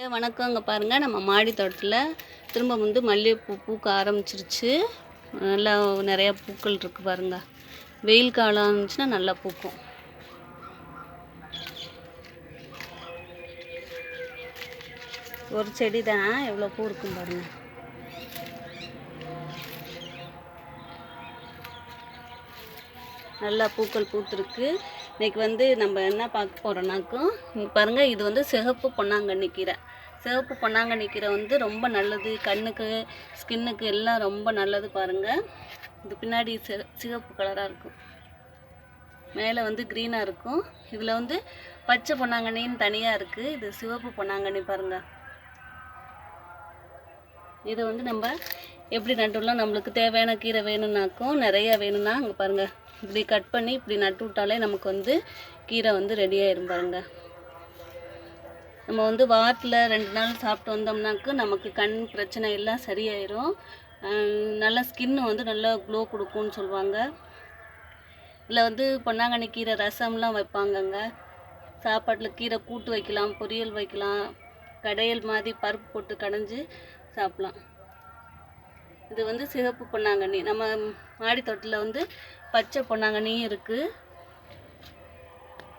வணக்கம். இங்கே பாருங்கள், நம்ம மாடி தோட்டத்தில் திரும்ப வந்து மல்லிகைப்பூ பூக்க ஆரம்பிச்சிருச்சு. நல்லா நிறையா பூக்கள் இருக்குது பாருங்கள். வெயில் காலம் இருந்துச்சுன்னா நல்லா பூக்கும். ஒரு செடி தான் எவ்வளோ பூ இருக்கும் பாருங்கள். நல்லா பூக்கள் பூத்துருக்கு. இன்றைக்கி வந்து நம்ம என்ன பார்க்க போகிறோன்னாக்கும், இங்கே பாருங்கள், இது வந்து சிகப்பு பொன்னாங்கண்ணி கீரை. சிவப்பு பொன்னாங்கண்ணி கீரை வந்து ரொம்ப நல்லது, கண்ணுக்கு ஸ்கின்னுக்கு எல்லாம் ரொம்ப நல்லது. பாருங்கள், இது பின்னாடி சிகப்பு கலராக இருக்கும், மேலே வந்து க்ரீனாக இருக்கும். இதில் வந்து பச்சை பொன்னாங்கண்ணின்னு தனியாக இருக்குது, இது சிவப்பு பொன்னாங்கண்ணி. பாருங்கள், இதை வந்து நம்ம எப்படி நட்டுடலாம். நம்மளுக்கு தேவையான கீரை வேணும்னாக்கும், நிறையா வேணும்னா அங்கே பாருங்கள், இப்படி கட் பண்ணி இப்படி நட்டு விட்டாலே நமக்கு வந்து கீரை வந்து ரெடியாகிடும். பாருங்கள், நம்ம வந்து வாரத்தில் 2 நாள் சாப்பிட்டு வந்தோம்னாக்கு நமக்கு கண் பிரச்சனை எல்லாம் சரியாயிடும். நல்லா ஸ்கின்னு வந்து நல்லா க்ளோ கொடுக்கும்னு சொல்லுவாங்க. இதில் வந்து பொன்னாங்கண்ணி கீரை ரசம்லாம் வைப்பாங்கங்க. சாப்பாட்டில் கீரை கூட்டு வைக்கலாம், பொரியல் வைக்கலாம், கடையல் மாதிரி பருப்பு போட்டு கடைஞ்சி சாப்பிட்லாம். இது வந்து சிகப்பு பொன்னாங்கண்ணி. நம்ம மாடி தோட்டத்தில் வந்து பச்சை பொன்னாங்கண்ணியும் இருக்குது.